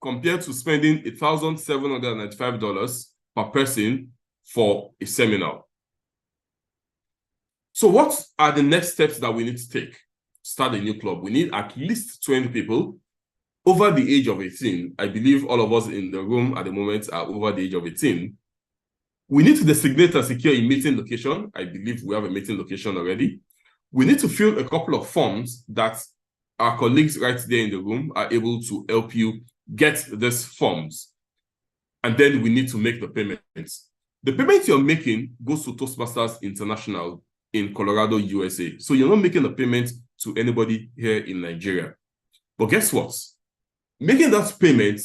compared to spending $1,795 per person for a seminar. So what are the next steps that we need to take to start a new club? We need at least 20 people over the age of 18. I believe all of us in the room at the moment are over the age of 18. We need to designate and secure a meeting location. I believe we have a meeting location already. We need to fill a couple of forms that our colleagues right there in the room are able to help you get these forms. And then we need to make the payments. The payment you're making goes to Toastmasters International in Colorado, USA. So you're not making a payment to anybody here in Nigeria. But guess what? Making that payment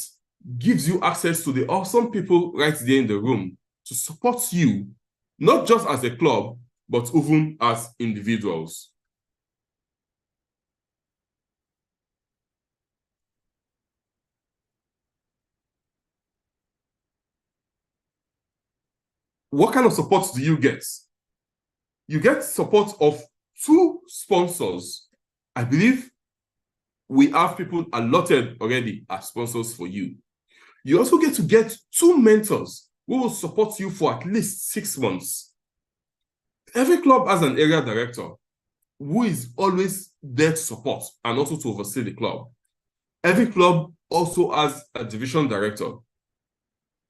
gives you access to the awesome people right there in the room to support you, not just as a club, but even as individuals. What kind of support do you get? You get support of 2 sponsors. I believe we have people allotted already as sponsors for you. You also get to get 2 mentors who will support you for at least 6 months. Every club has an area director who is always there to support and also to oversee the club. Every club also has a division director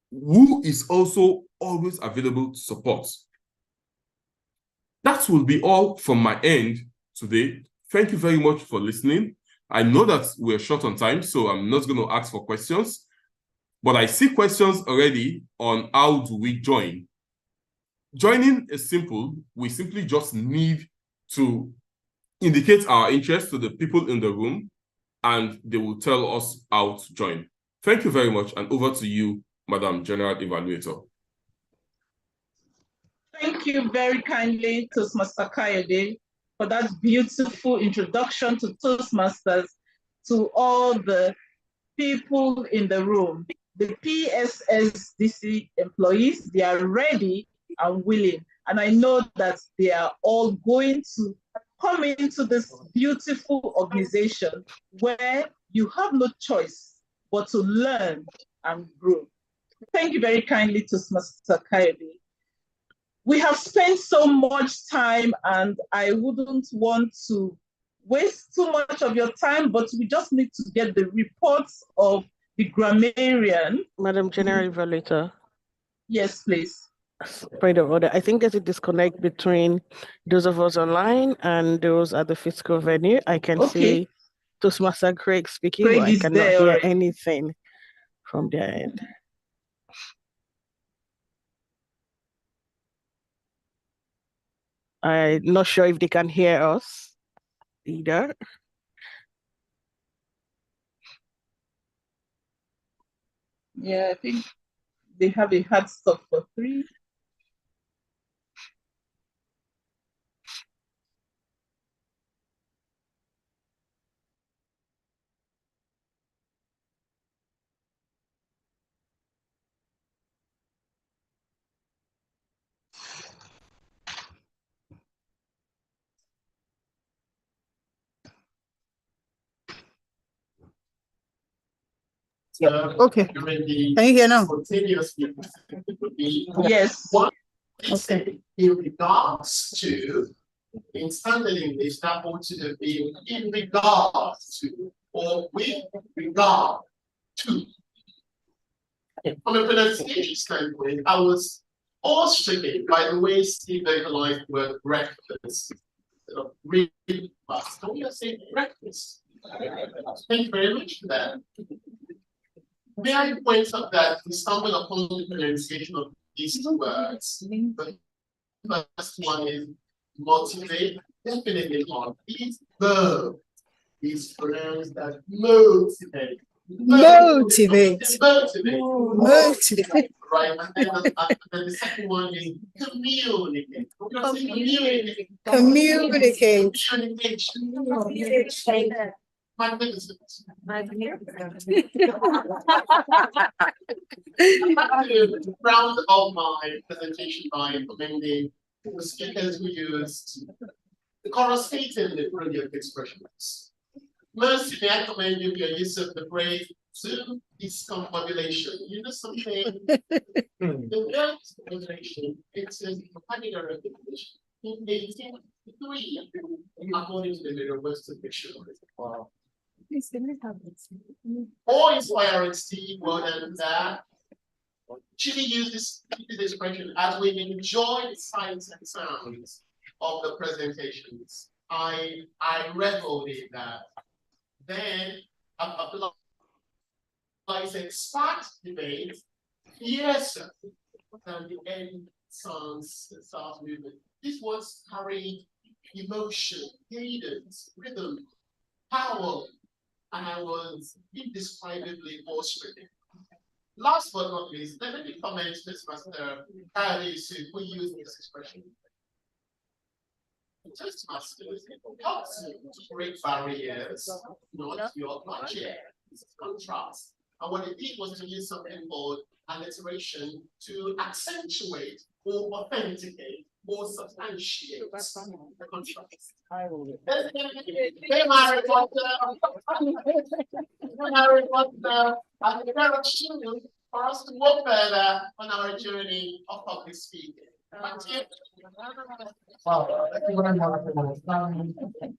who is also always available to support. That will be all from my end today. Thank you very much for listening. I know that we're short on time, so I'm not going to ask for questions, but I see questions already on how do we join. Joining is simple. We simply just need to indicate our interest to the people in the room, and they will tell us how to join. Thank you very much, and over to you, Madam General Evaluator. Thank you very kindly, Toastmaster Kayode, for that beautiful introduction to Toastmasters, to all the people in the room. The PSSDC employees, they are ready and willing. And I know that they are all going to come into this beautiful organization where you have no choice but to learn and grow. Thank you very kindly, Toastmaster Kayode. We have spent so much time, and I wouldn't want to waste too much of your time, but we just need to get the reports of the grammarian. Madam General Evaluator. Yes, please. Point of order. I think there's a disconnect between those of us online and those at the physical venue. I can see Toastmaster Craig speaking, but I cannot hear anything from their end. I'm not sure if they can hear us either. Yeah, I think they have a hard stop for 3. Okay. Can you hear now? Yes. Okay. In regards to, in standard English, that ought to be in regards to, or with regard to. From a pronunciation standpoint, I was awe-stricken by the way Steve vocalized the word breakfast. Really fast. Don't you say breakfast? Thank you very much for that. May I point out that we stumbled upon the pronunciation of these two words. The first one is motivate, definitely not. It's verb. It's pronounced as motivate. Motivate. Motivate. Right. And then the second one is communicate. Communicate. Communicate. Communication. Magnificent. Round of my presentation by commending the speakers who used the corresponding brilliant expressions. Mercy, may I commend you for your use of the phrase to discombobulation. You know something? The word discombobulation, it's a vocabulary definition in 1853, according to the Universal Dictionary. Wow. More inspiring, Steve, more than that. Chile used this expression as we enjoy the sights and sounds of the presentations. I reveled in that. Then I said, spark debate, yes, and the end sounds start movement. This was carried emotion, cadence, rhythm, power, and I was indescribably awestruck. Last but not least, let me comment this Master Kyle who used this expression. Toastmasters helps you to break barriers, not your logic, contrast. And what it did was to use something called alliteration to accentuate or authenticate or substantiate the contrast. Hey, Harry Potter! Harry Potter! And the direction for us to move further on our journey of public speaking. Thank you. Wow, thank you very much for understanding.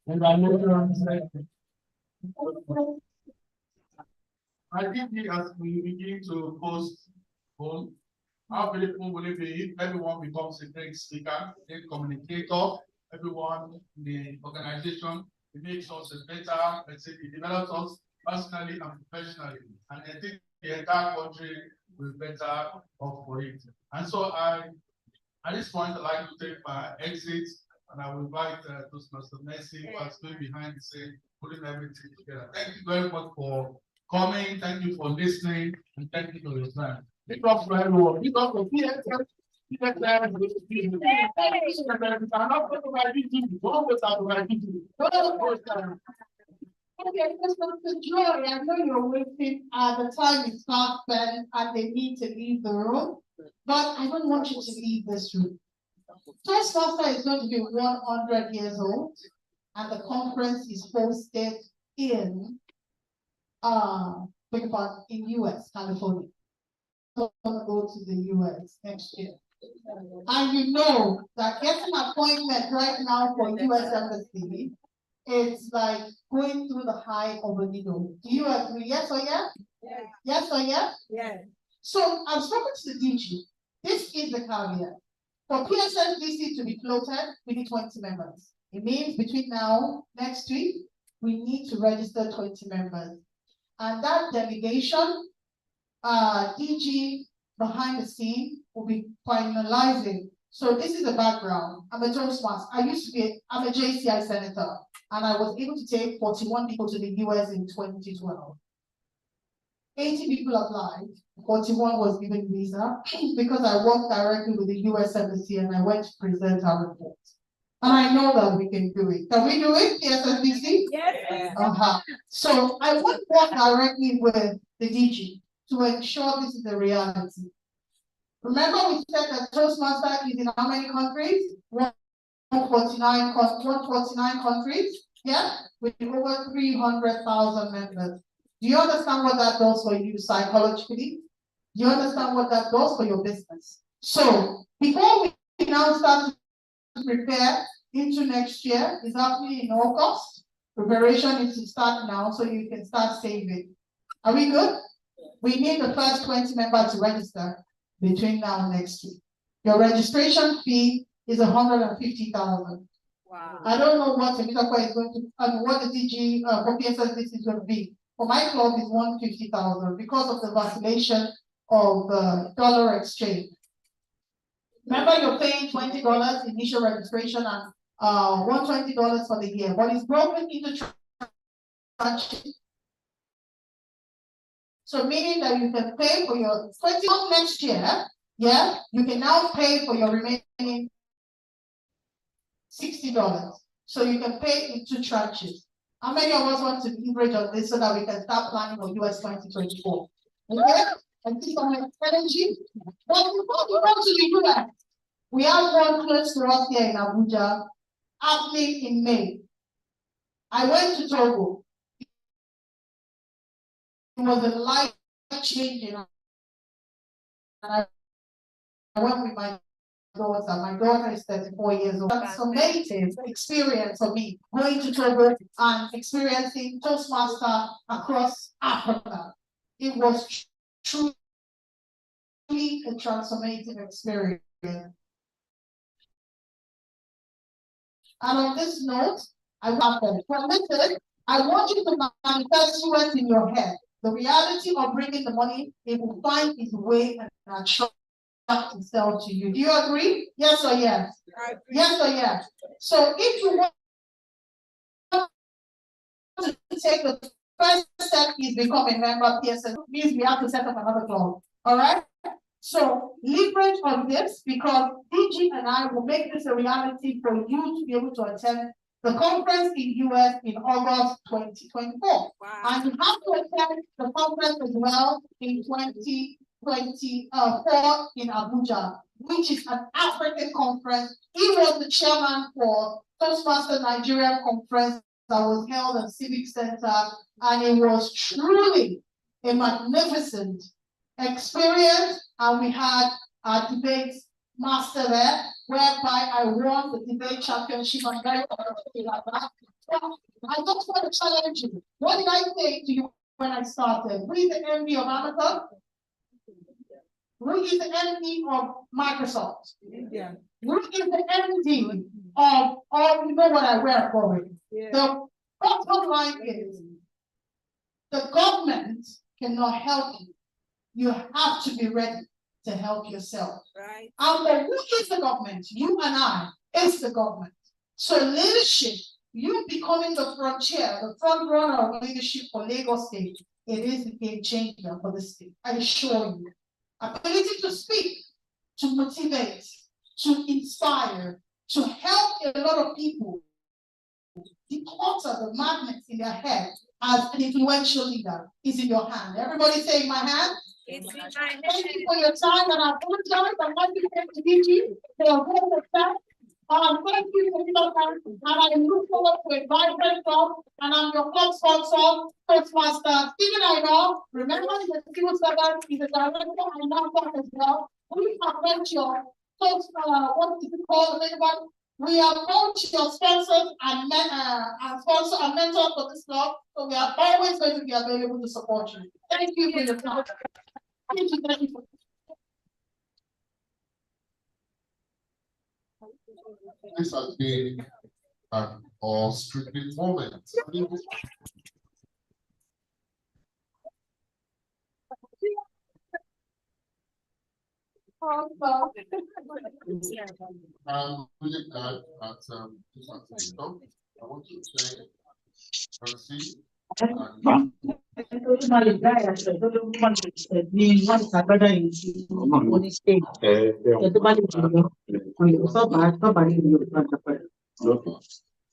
And I know you understand. I think as we begin to post home, how beautiful will it be if everyone becomes a great speaker, a great communicator, everyone in the organization, it makes us a better, let's say, it develops us personally and professionally. And I think the entire country will be better off for it. And so at this point, I'd like to take my exit, and I will invite Toastmaster Mercy, who has been behind the scene, putting everything together. Thank you very much for coming. Thank you for listening, and thank you for your time. Big up for everyone. Big up for PSS. Okay, just for the jury, I know you're waiting, the time is fast spent and they need to leave the room, but I don't want you to leave this room. Toastmaster is going to be 100 years old, and the conference is hosted in US, California. So I'm gonna go to the US next year. And you know that getting an appointment right now for US Embassy, it's like going through the eye of a needle. Do you agree? Yes or yes? Yeah. Yes or yes? Yeah. So I've spoken to the DG. This is the caveat. For PSSDC to be floated, we need 20 members. It means between now, next week, we need to register 20 members. And that delegation, DG behind the scene will be finalizing. So this is the background. I'm a Toastmaster. I'm a JCI senator. And I was able to take 41 people to the US in 2012. 80 people applied, 41 was given visa because I worked directly with the US Embassy and I went to present our report. And I know that we can do it. Can we do it, PSSDC? Yes. So I want to work directly with the DG to ensure this is a reality. Remember we said that Toastmaster is in how many countries? 149 countries, yeah, with over 300,000 members. Do you understand what that does for you psychologically? Do you understand what that does for your business? So before we now start to prepare into next year, is happening in August. Preparation is to start now so you can start saving. Are we good? We need the first 20 members to register between now and next week. Your registration fee is 150,000. Wow. I don't know what the Midakwa is going to, what the DG for PSSDC is going to be. For my club is 150,000 because of the vacillation of dollar exchange. Remember, you're paying $20 initial registration and $120 for the year, but it's broken into tranches. So meaning that you can pay for your 20 next year, yeah, you can now pay for your remaining $60. So you can pay in 2 tranches. How many of us want to leverage on this so that we can start planning for US 2024? Okay? And this on energy. But before we go to the US, we have one close to us here in Abuja, happening in May. I went to Togo. It was a life-changing. And I went with my daughter. My daughter is 34 years old. That's an amazing experience for me, going to Togo and experiencing Toastmaster across Africa. It was truly a transformative experience. And on this note, I want you to manifest US in your head. The reality of bringing the money, it will find its way and attract itself to you. Do you agree? Yes or yes? Yes or yes? So if you want to take the first step is become a member of PSS, means we have to set up another club. All right? So leverage on this because DG and I will make this a reality for you to be able to attend the conference in US in August 2024. Wow. And you have to attend the conference as well in 2024 in Abuja, which is an African conference. He was the chairman for Toastmasters Nigerian conference that was held at Civic Center, and it was truly a magnificent experience. And we had a debate master there, whereby I won the debate championship. I'm very happy about that. So I just want to challenge you. What did I say to you when I started? Who is the enemy of Amazon? Who is the enemy of Microsoft? Yeah. Who is the enemy of, you know what I wear for it? Yeah. The bottom line is the government cannot help you. You have to be ready to help yourself. Right. And who is the government? You and I is the government. So leadership, you becoming the frontier, the front runner of leadership for Lagos State, it is the game changer for the state. I assure you. Ability to speak, to motivate, to inspire, to help a lot of people declutter the magnets in their head as an influential leader is in your hand. Everybody say, in my hand. It's in my hand. Thank you for your time, and I apologize. I want to meet you. They are very upset. Thank you for your time, and I look forward to a vibrant club. And I'm your club sponsor, Toastmaster Stephen Aino. Remember, the civil servant is a director and non-profit as well. We approach your what is it called? We approach your sponsors and mentors for this club. So we are always going to be available to support you. Thank you for your time. Thank you. Thank you. This has been an all-stricken moment. I'm really glad that this has been done. I want to say merci.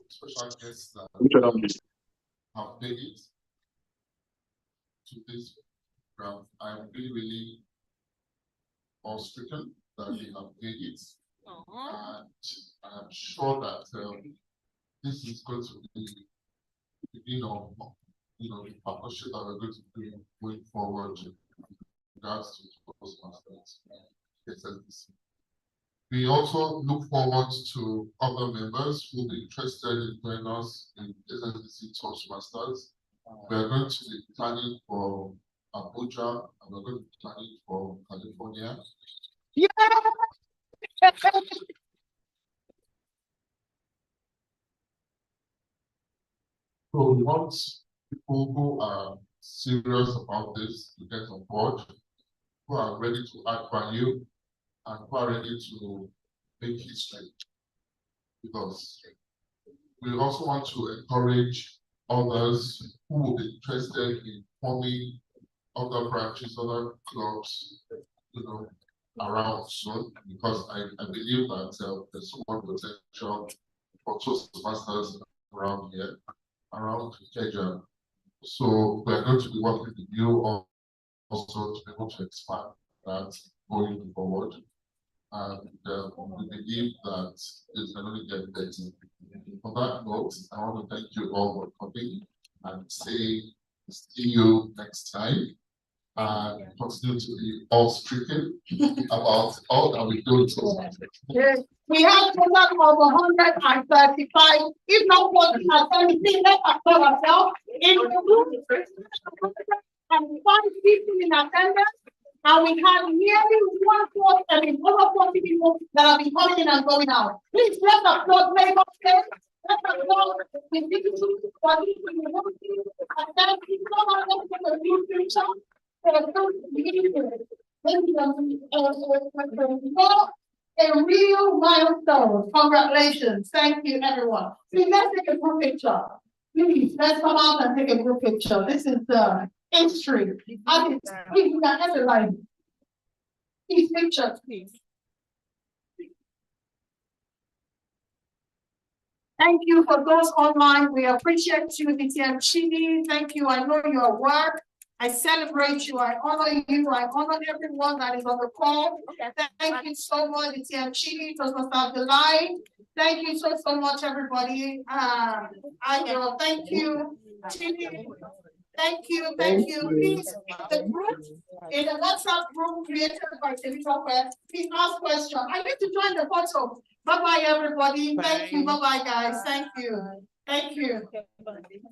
Special guests that have made it to this ground. I'm really awe-stricken that they have made it. And I'm sure that this is going to be the beginning of the partnership that we're going to do going forward in regards to Toastmasters PSSDC. We also look forward to other members who will be interested in joining us in PSSDC Toastmasters. We are going to be planning for Abuja, and we're going to be planning for California. Yeah. So we want people who are serious about this to get on board, who are ready to add value, and who are ready to make history. Because we also want to encourage others who will be interested in forming other branches, other clubs, around soon, because I believe that there's so much potential for Toastmasters around here, around Kenya. So we're going to be working with you also to be able to expand that going forward. And we believe that it's going to get better. On that note, I want to thank you all for coming and say see you next time. And continue to be all stricken about all that we do. Yes. We have total of 135, if not more than 17, let's applaud ourselves. In the room, and 5 people in attendance, and we have nearly 1/4, I mean, over 40 people that have been coming in and going out. Please let's applaud Labour State. Let's applaud the digital body for the working, and thank you so much for the new future. A real milestone. Congratulations. Thank you, everyone. Please, let's take a group picture. Please, let's come out and take a group picture. This is the history. Please, you can have the line. Please, pictures, please. Thank you for those online. We appreciate you, DTM Chidi. Thank you. I know your work. I celebrate you. I honor you. I honor everyone that is on the call. Thank you so much, DTM Chidi. Toastmasters Delight. Thank you so much, everybody. Thank you, Chidi. Thank you. Please, in the WhatsApp group created by Television, please ask questions. I need to join the photo. Bye-bye, everybody. Thank you. Bye-bye, guys. Thank you.